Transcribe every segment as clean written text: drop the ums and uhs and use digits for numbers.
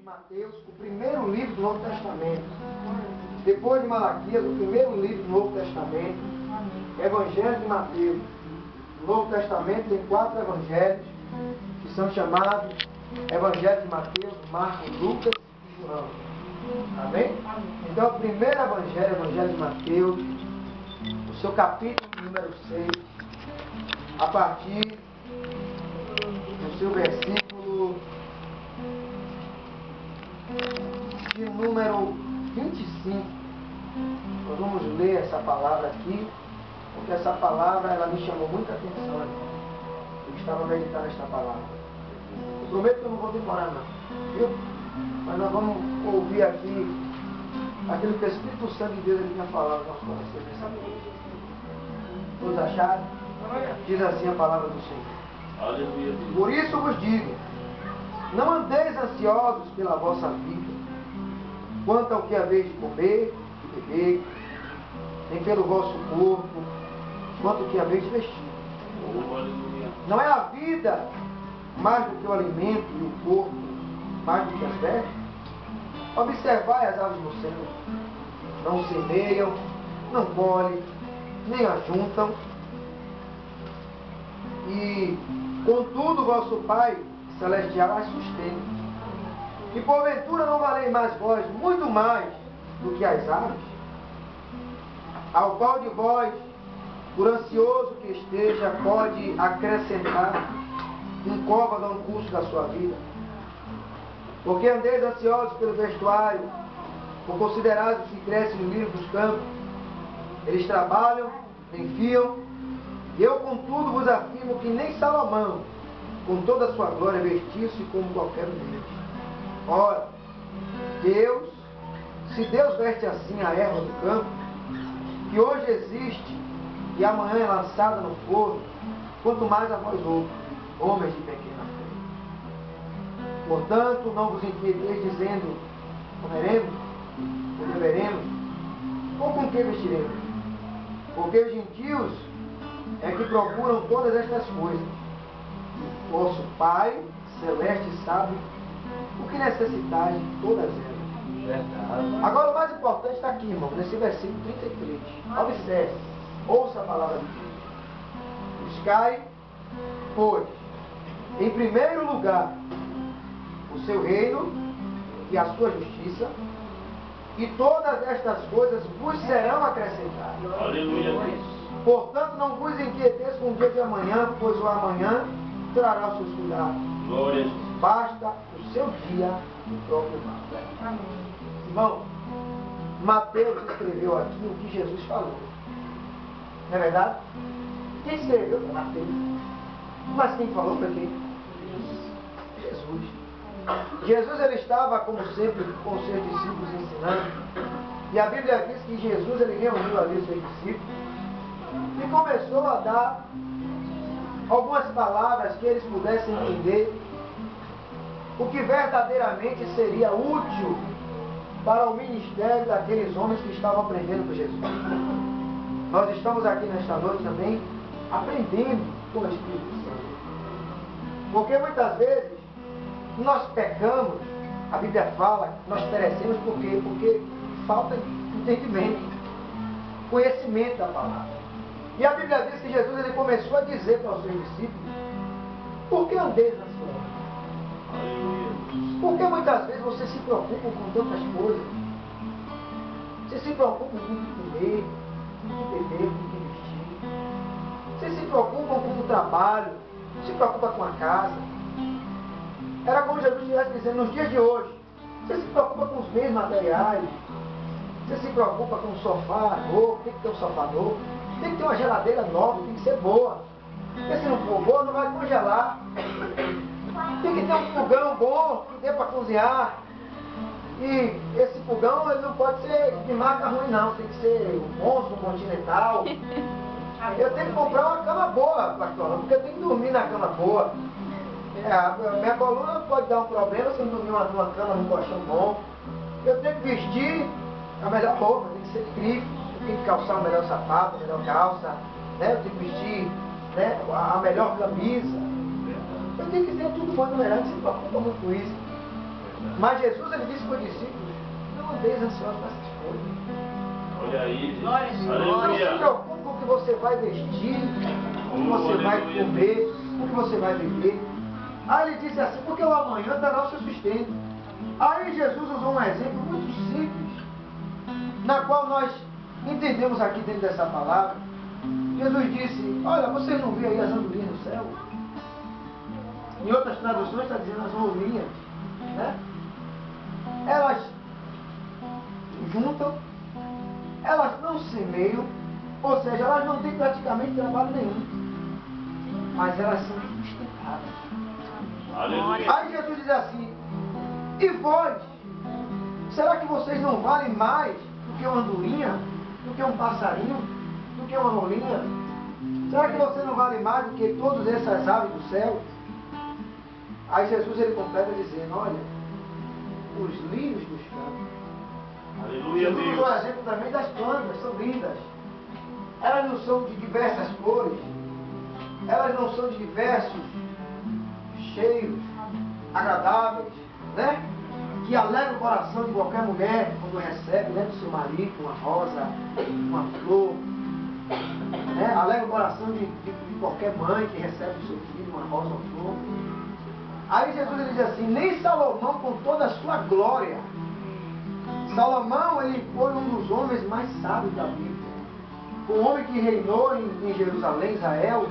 Mateus, o primeiro livro do Novo Testamento. Depois de Malaquias, o primeiro livro do Novo Testamento. Evangelho de Mateus. No Novo Testamento tem 4 evangelhos que são chamados Evangelho de Mateus, Marcos, Lucas e João. Amém? Então, o primeiro evangelho, Evangelho de Mateus, o seu capítulo número 6, a partir do seu versículo de número 25. Nós vamos ler essa palavra aqui, porque essa palavra ela me chamou muita atenção. Eu estava meditando esta palavra. Eu prometo que eu não vou demorar não, viu? Mas nós vamos ouvir aqui aquilo que o Espírito Santo de Deus ele tinha falado no nosso coração nessa noite. Todos acharam? Diz assim a palavra do Senhor. Aleluia. Por isso vos digo, não andeis ansiosos pela vossa vida, quanto ao que haveis de comer e beber, nem pelo vosso corpo, quanto ao que haveis de vestir. Não é a vida mais do que o alimento e o corpo mais do que as vestes? Observai as aves do céu, não semeiam, não colhem, nem ajuntam, e contudo vosso Pai Celestial as sustenta. E porventura não valei mais vós muito mais do que as aves? Ao qual de vós, por ansioso que esteja, pode acrescentar um côvado ao curso da sua vida? Porque andeis ansiosos pelo vestuário, por considerados que crescem no lírio dos campos, eles trabalham, enfiam, e eu contudo vos afirmo que nem Salomão, com toda a sua glória, vestiu-se como qualquer um deles. Ora, se Deus veste assim a erva do campo, que hoje existe e amanhã é lançada no forno, quanto mais a vós outros, homens de pequena fé. Portanto, não vos inquieteis dizendo, comeremos, ou beberemos, ou com que vestiremos? Porque os gentios é que procuram todas estas coisas. Vosso Pai Celeste sabe o que necessitais de todas elas. Verdade. Agora o mais importante está aqui, irmão, nesse versículo 33. Observe, ouça a palavra de Deus. Buscai, pois, em primeiro lugar, o seu reino e a sua justiça, e todas estas coisas vos serão acrescentadas. Aleluia. Portanto, não vos inquieteis com o dia de amanhã, pois o amanhã trará os seus cuidados. Glória a Jesus. Basta o seu dia do próprio mal. Irmão, Mateus escreveu aqui o que Jesus falou. Não é verdade? Quem escreveu foi Mateus. Mas quem falou foi quem? Jesus. Jesus ele estava, como sempre, com os seus discípulos ensinando. E a Bíblia diz que Jesus ele reuniu ali os seus discípulos e começou a dar algumas palavras que eles pudessem entender o que verdadeiramente seria útil para o ministério daqueles homens que estavam aprendendo com Jesus. Nós estamos aqui nesta noite também aprendendo com o Espírito Santo. Porque muitas vezes nós pecamos, a Bíblia fala, nós perecemos por quê? Porque falta entendimento, conhecimento da palavra. E a Bíblia diz que Jesus ele começou a dizer para os seus discípulos, por que andeis ansiosos? Porque muitas vezes você se preocupa com tantas coisas. Você se preocupa com o que comer, com o que beber, com o que vestir. Você se preocupa com o trabalho, se preocupa com a casa. Era como Jesus estivesse dizendo, nos dias de hoje, você se preocupa com os bens materiais, você se preocupa com o sofá novo, tem que ter um sofá novo, tem que ter uma geladeira nova, tem que ser boa. Porque se não for boa, não vai congelar. Tem que ter um fogão bom, que dê para cozinhar. E esse fogão ele não pode ser de marca ruim não, tem que ser um Monstro, um Continental. Eu tenho que comprar uma cama boa, pastor, porque eu tenho que dormir na cama boa. Minha coluna pode dar um problema se eu não dormir numa cama, num colchão bom. Eu tenho que vestir a melhor roupa, tem que ser grife, eu tenho que calçar o melhor sapato, a melhor calça, né? Eu tenho que vestir, né, a melhor camisa. Eu tenho que ter tudo muito melhor, que se preocupa muito com isso. Mas Jesus, ele disse para os discípulos, não andeis ansiosos com essas coisas. Olha aí. Glória a Deus. Não se Aleluia. preocupe com o que você vai vestir, com o que você vai comer, com o que você vai beber. Aí ele disse assim, porque o amanhã dará o seu sustento. Aí Jesus usou um exemplo muito simples, na qual nós entendemos aqui dentro dessa palavra. Jesus disse, olha, vocês não viram aí as andorinhas no céu? Em outras traduções está dizendo as rolinhas, né? Elas juntam, elas não semeiam, ou seja, elas não têm praticamente trabalho nenhum, mas elas são sustentadas. Aleluia. Aí Jesus diz assim, e vós? Será que vocês não valem mais do que uma andorinha, do que um passarinho, do que uma rolinha? Será que você não vale mais do que todas essas aves do céu? Aí Jesus ele completa dizendo, olha, os lírios dos campos. Aleluia, Jesus usou o Deus. exemplo também das plantas, são lindas. Elas não são de diversas cores, elas não são de diversos cheiros agradáveis, né? Que alegra o coração de qualquer mulher quando recebe, né, do seu marido uma rosa, uma flor, né? Alegra o coração de qualquer mãe que recebe do seu filho uma rosa, uma flor. Aí Jesus ele diz assim, nem Salomão com toda a sua glória. Salomão ele foi um dos homens mais sábios da Bíblia. Um homem que reinou em Jerusalém, Israel,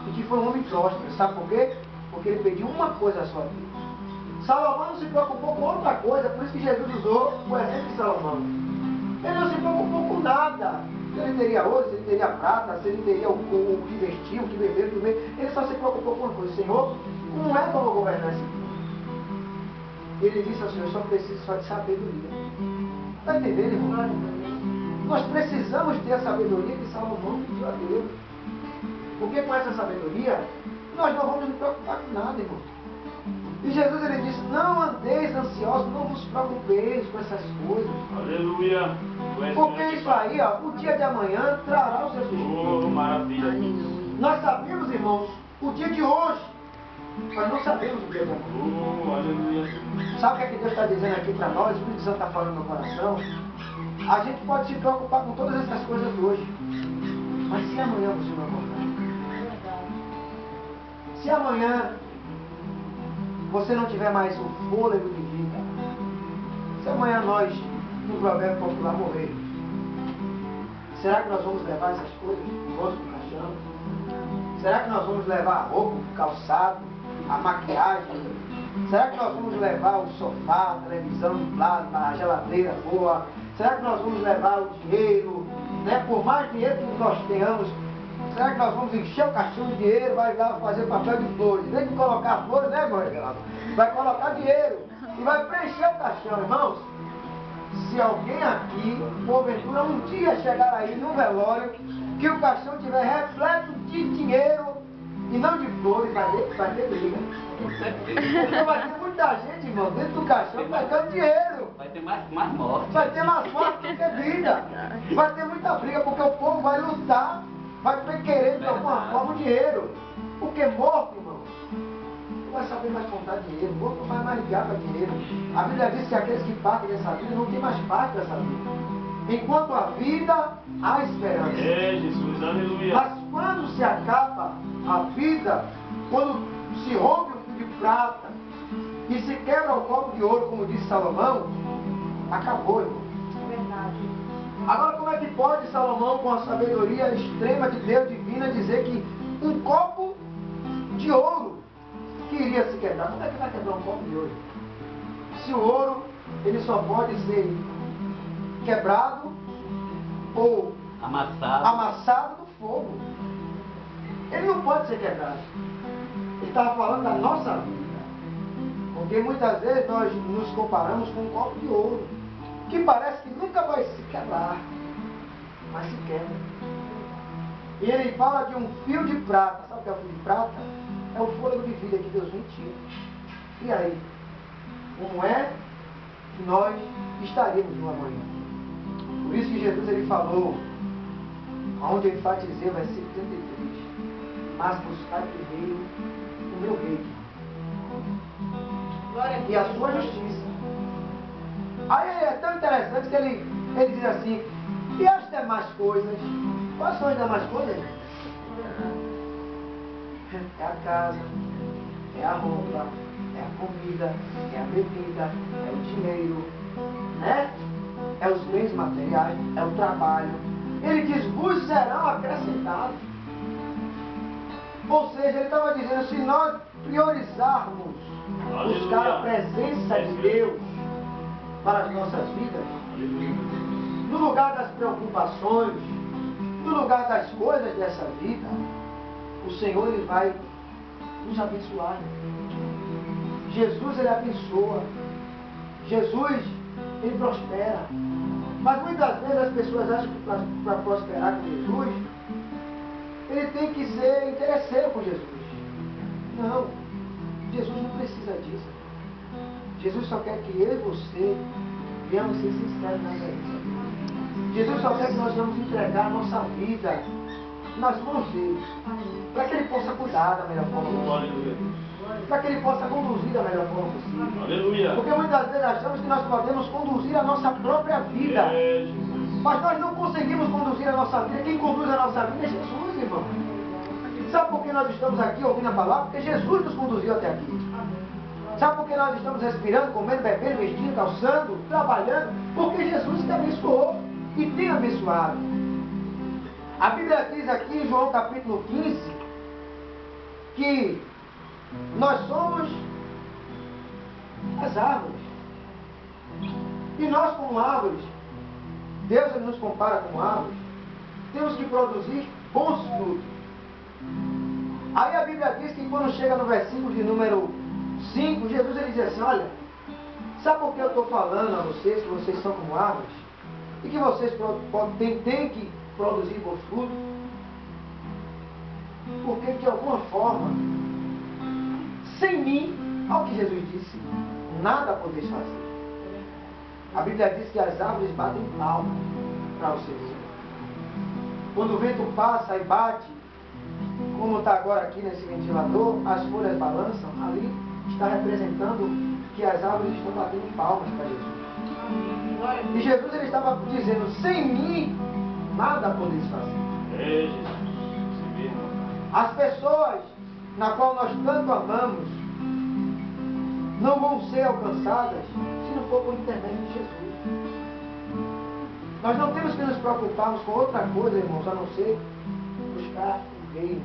e que foi um homem próspero. Sabe por quê? Porque ele pediu uma coisa só a Deus. Salomão não se preocupou com outra coisa, por isso que Jesus usou o exemplo de Salomão. Ele não se preocupou com nada. Se ele teria ouro, se ele teria prata, se ele teria o que vestir, o que beber, o que comer. Ele só se preocupou com uma coisa. Senhor, como é que eu vou governar esse mundo? Ele disse ao Senhor, só preciso só de sabedoria. Está entendendo, irmão? Nós precisamos ter a sabedoria que Salomão pediu a Deus. Porque com essa sabedoria, nós não vamos nos preocupar com nada, irmão. E Jesus ele disse, não andeis ansiosos, não vos preocupeis com essas coisas. Aleluia. Porque isso aí, ó, o dia de amanhã trará o seu sustento. Oh, maravilha. Nós sabemos, irmãos, o dia de hoje, mas não sabemos o dia de amanhã. Oh, aleluia. Sabe o que é que Deus está dizendo aqui para nós? O Espírito Santo está falando no coração. A gente pode se preocupar com todas essas coisas hoje. Mas se amanhã você não acordar? Se amanhã você não tiver mais o fôlego de vida? Se amanhã nós, no provérbio popular, morrermos? Será que nós vamos levar essas coisas no nosso caixão? Será que nós vamos levar a roupa, o calçado, a maquiagem? Será que nós vamos levar o sofá, a televisão do lado, a geladeira boa? Será que nós vamos levar o dinheiro? Né? Por mais dinheiro que nós tenhamos, será que nós vamos encher o caixão de dinheiro, vai lá fazer papel de flores? Nem que colocar flores, né, irmão? Vai colocar dinheiro e vai preencher o caixão, irmãos. Se alguém aqui, porventura, um dia chegar aí no velório, que o caixão estiver repleto de dinheiro e não de flores, vai ter briga. Porque vai ter muita gente, irmão, dentro do caixão pegando dinheiro. Vai ter mais morte. Vai ter mais morte do que vida. Vai ter muita briga, porque o povo vai lutar, vai querer de alguma forma o dinheiro. Porque morto, irmão, não vai saber mais contar dinheiro, morto não vai mais ligar para dinheiro. A Bíblia diz que aqueles que partem dessa vida não tem mais parte dessa vida. Enquanto a vida, há esperança. É, Jesus, aleluia. Mas quando se acaba a vida, quando se rompe o fio de prata e se quebra o copo de ouro, como disse Salomão, acabou, irmão. Agora, como é que pode Salomão, com a sabedoria extrema de Deus divina, dizer que um copo de ouro que iria se quebrar? Como é que vai quebrar um copo de ouro? Se o ouro, ele só pode ser quebrado ou amassado no fogo. Ele não pode ser quebrado. Ele estava falando da nossa vida. Porque muitas vezes nós nos comparamos com um copo de ouro, que parece que nunca vai se quebrar, mas se quebra. E ele fala de um fio de prata. Sabe o que é o fio de prata? É o fôlego de vida que Deus nos tira. E aí? Como é que nós estaríamos no amanhã? Por isso que Jesus ele falou, onde eu enfatizei o versículo 33, mas buscar primeiro o meu reino e a sua justiça, Aí é tão interessante que ele diz assim, e as demais coisas? Quais são as demais coisas? É a casa, é a roupa, é a comida, é a bebida, é o dinheiro, né? É os bens materiais, é o trabalho. Ele diz, vos serão acrescentados. Ou seja, ele estava dizendo, se nós priorizarmos buscar a presença de Deus para as nossas vidas, no lugar das preocupações, no lugar das coisas dessa vida, o Senhor ele vai nos abençoar. Jesus ele abençoa. Jesus ele prospera. Mas muitas vezes as pessoas acham que para prosperar com Jesus, ele tem que ser interesseiro com Jesus. Não. Jesus não precisa disso. Jesus só quer que eu e você venhamos ser sinceros na vida. Jesus só quer que nós vamos entregar a nossa vida nas mãos dele, para que ele possa cuidar da melhor forma possível, para que ele possa conduzir da melhor forma possível. Aleluia. Porque muitas vezes achamos que nós podemos conduzir a nossa própria vida, mas nós não conseguimos conduzir a nossa vida. Quem conduz a nossa vida é Jesus, irmão. Sabe por que nós estamos aqui ouvindo a palavra? Porque Jesus nos conduziu até aqui. Sabe por que nós estamos respirando, comendo, bebendo, vestindo, calçando, trabalhando? Porque Jesus te abençoou e tem abençoado. A Bíblia diz aqui em João capítulo 15 que nós somos as árvores. E nós como árvores, Deus ele nos compara como árvores, temos que produzir bons frutos. Aí a Bíblia diz que quando chega no versículo de número 5, Jesus ele diz assim, olha, sabe por que eu estou falando a vocês que vocês são como árvores? E que vocês têm que produzir bons frutos? Porque de alguma forma, sem mim, ao que Jesus disse, nada podeis fazer. A Bíblia diz que as árvores batem palmas para o Senhor. Quando o vento passa e bate, como está agora aqui nesse ventilador, as folhas balançam, ali está representando que as árvores estão batendo palmas para Jesus. E Jesus ele estava dizendo, sem mim, nada podeis fazer. É, Jesus. As pessoas na qual nós tanto amamos não vão ser alcançadas se não for por intermédio de Jesus. Nós não temos que nos preocuparmos com outra coisa, irmãos, a não ser buscar o reino.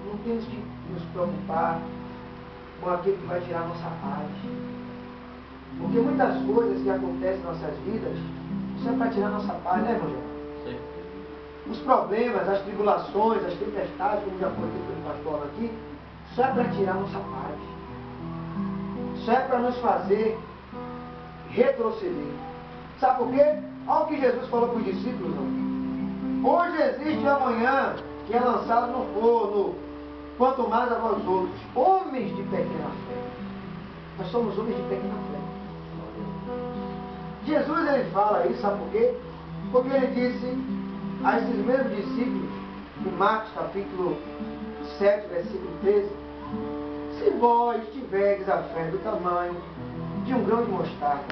Não temos que nos preocupar com aquilo que vai tirar a nossa paz. Porque muitas coisas que acontecem em nossas vidas, isso é para tirar a nossa paz, né, irmão? Sim. Os problemas, as tribulações, as tempestades, como já foi dito pelo pastor aqui, isso é para tirar a nossa paz. Isso é para nos fazer retroceder. Sabe por quê? Olha o que Jesus falou para os discípulos. Não? Hoje existe amanhã que é lançado no forno, quanto mais a vós outros, homens de pequena fé. Nós somos homens de pequena fé. Jesus ele fala isso, sabe por quê? Porque ele disse a esses mesmos discípulos, em Marcos capítulo 7, versículo 13, se vós tiverdes a fé do tamanho de um grão de mostarda,